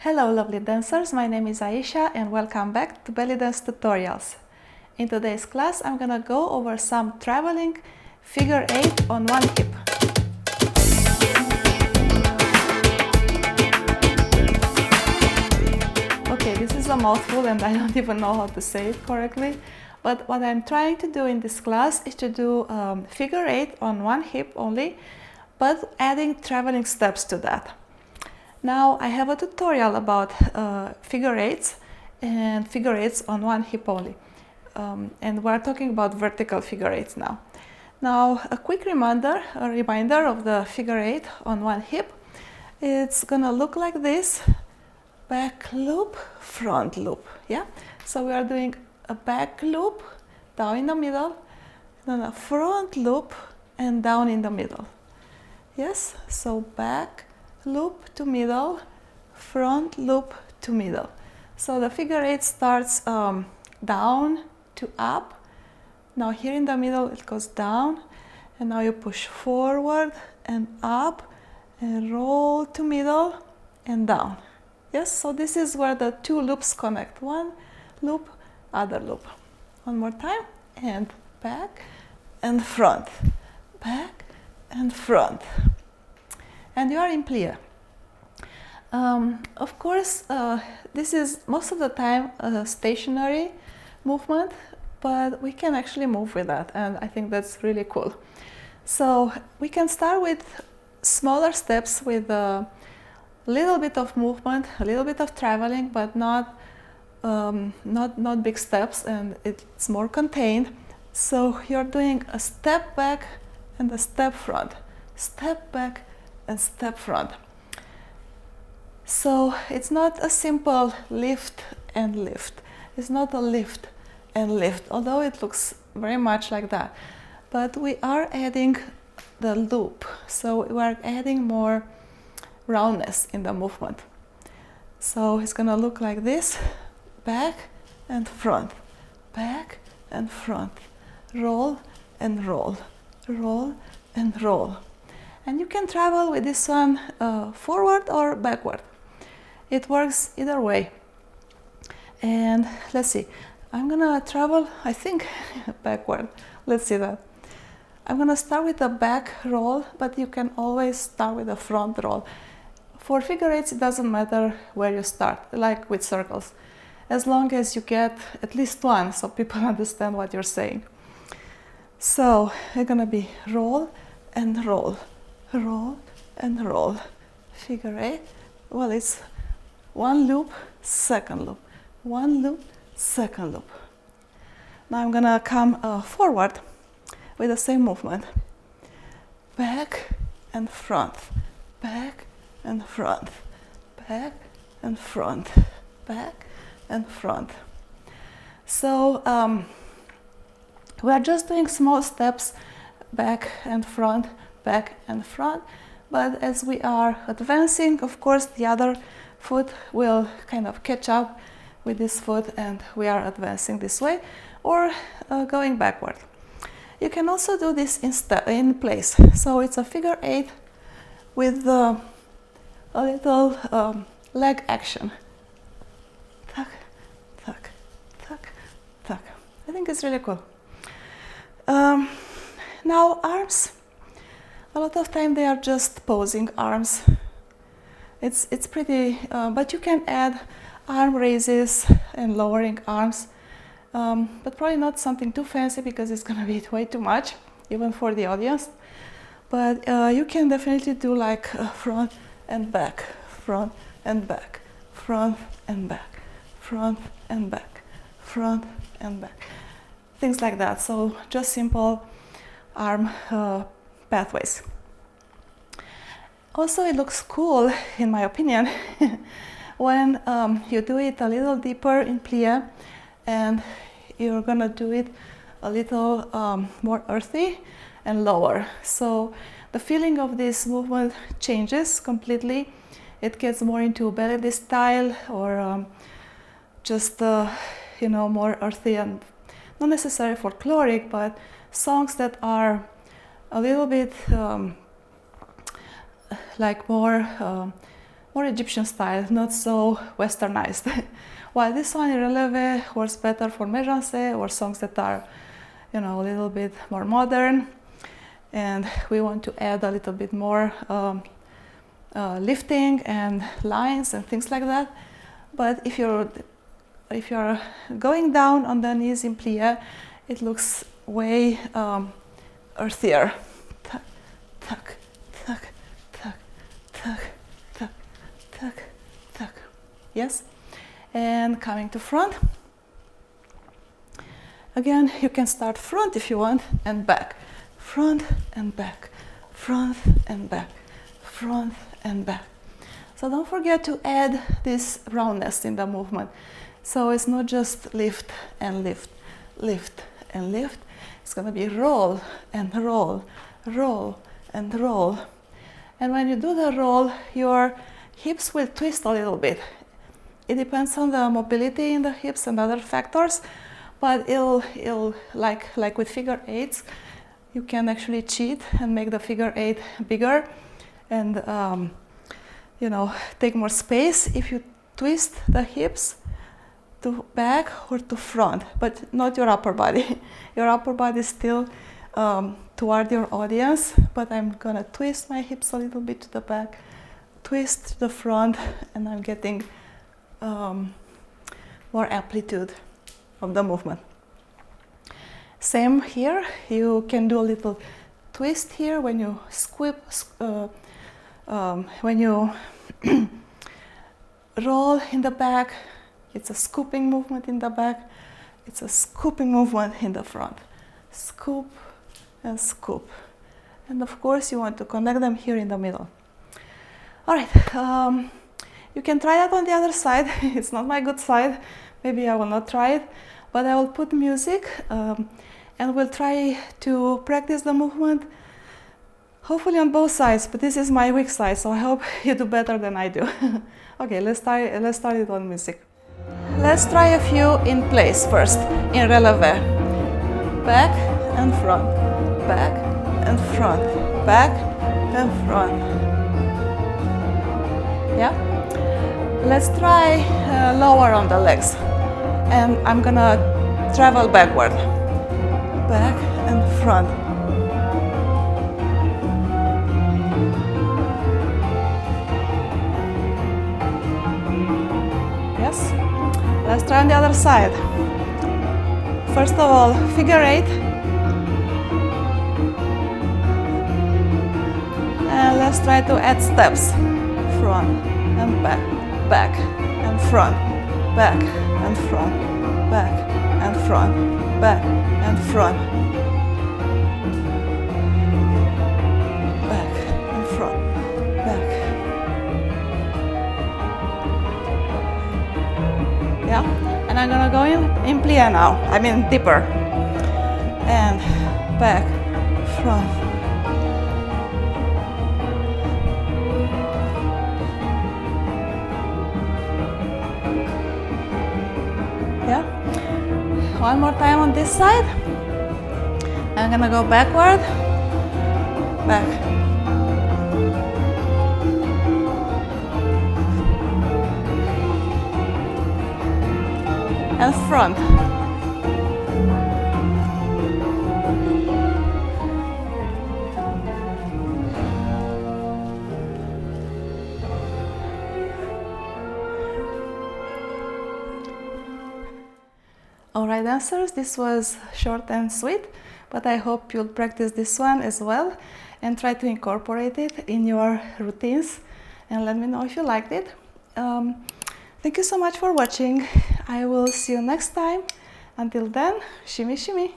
Hello lovely dancers, my name is Aisha and welcome back to belly dance tutorials. In today's class I'm gonna go over some traveling figure 8 on one hip. Okay, this is a mouthful and I don't even know how to say it correctly, but what I'm trying to do in this class is to do figure 8 on one hip only, but adding traveling steps to that. Now I have a tutorial about figure 8s and figure 8s on one hip only, and we're talking about vertical figure 8s now. Now a quick reminder of the figure 8 on one hip. It's gonna look like this: back loop, front loop. Yeah, so we are doing a back loop down in the middle, then a front loop and down in the middle. Yes, so back loop to middle, front loop to middle. So the figure 8 starts down to up. Now here in the middle it goes down, and now you push forward and up and roll to middle and down. Yes, so this is where the two loops connect. One loop, other loop. One more time, and back and front, back and front. And you are in plie. Of course, this is most of the time a stationary movement, but we can actually move with that, and I think that's really cool. So we can start with smaller steps with a little bit of movement, a little bit of traveling, but not big steps, and it's more contained. So you're doing a step back and a step front, step back and step front. So it's not a simple lift and lift. It's not a lift and lift, although it looks very much like that. But we are adding the loop, so we are adding more roundness in the movement. So it's gonna look like this: back and front, back and front, roll and roll, roll and roll. And you can travel with this one forward or backward. It works either way. And let's see, I'm gonna travel, I think, backward. Let's see that. I'm gonna start with a back roll, but you can always start with a front roll. For figure 8s, it doesn't matter where you start, like with circles, as long as you get at least one, so people understand what you're saying. So it's gonna be roll and roll, roll and roll. Figure 8, well, it's one loop, second loop, one loop, second loop. Now I'm gonna come forward with the same movement: back and front, back and front, back and front, back and front. So we are just doing small steps, back and front, but as we are advancing, of course, the other foot will kind of catch up with this foot, and we are advancing this way or going backward. You can also do this in place. So it's a figure 8 with a little leg action. Tuck, tuck, tuck, tuck. I think it's really cool. Now arms. A lot of time they are just posing arms. It's pretty, but you can add arm raises and lowering arms, but probably not something too fancy because it's gonna be way too much, even for the audience. But you can definitely do like front and back, front and back, front and back, front and back, front and back, things like that. So just simple arm pathways. Also, it looks cool, in my opinion, when you do it a little deeper in plie, and you're gonna do it a little more earthy and lower. So the feeling of this movement changes completely. It gets more into ballet style, or just more earthy and not necessarily folkloric, but songs that are a little bit like more more Egyptian style, not so westernized. While this one in releve works better for méjancé or songs that are, you know, a little bit more modern, and we want to add a little bit more lifting and lines and things like that. But if you're going down on the knees in plie, it looks way earthier. Tuck, tuck, tuck, tuck, tuck, tuck, tuck, tuck. Yes? And coming to front. Again, you can start front if you want, and back. Front and back. Front and back. Front and back. So don't forget to add this roundness in the movement. So it's not just lift and lift, lift and lift. It's going to be roll and roll, roll and roll. And when you do the roll, your hips will twist a little bit. It depends on the mobility in the hips and other factors, but it'll like with figure eights, you can actually cheat and make the figure eight bigger and you know, take more space if you twist the hips to back or to front, but not your upper body. Your upper body is still toward your audience, but I'm gonna twist my hips a little bit to the back, twist to the front, and I'm getting more amplitude of the movement. Same here, you can do a little twist here when you when you roll in the back. It's a scooping movement in the back. It's a scooping movement in the front. Scoop and scoop. And of course you want to connect them here in the middle. All right, you can try that on the other side. It's not my good side. Maybe I will not try it, but I will put music and we'll try to practice the movement, hopefully on both sides, but this is my weak side, so I hope you do better than I do. Okay, let's start it on music. Let's try a few in place first, in releve. Back and front, back and front, back and front. Yeah? Let's try lower on the legs. And I'm gonna travel backward. Back and front. Yes? Let's try on the other side. First of all, figure eight. And let's try to add steps. Front and back, back and front, back and front, back and front, back and front, back and front, back. Yeah, and I'm gonna go in plie now. I mean deeper. And back, front. Yeah. One more time on this side. I'm gonna go backward, back. And front. Alright dancers, this was short and sweet, but I hope you'll practice this one as well and try to incorporate it in your routines and let me know if you liked it. Thank you so much for watching. I will see you next time. Until then, shimmy shimmy.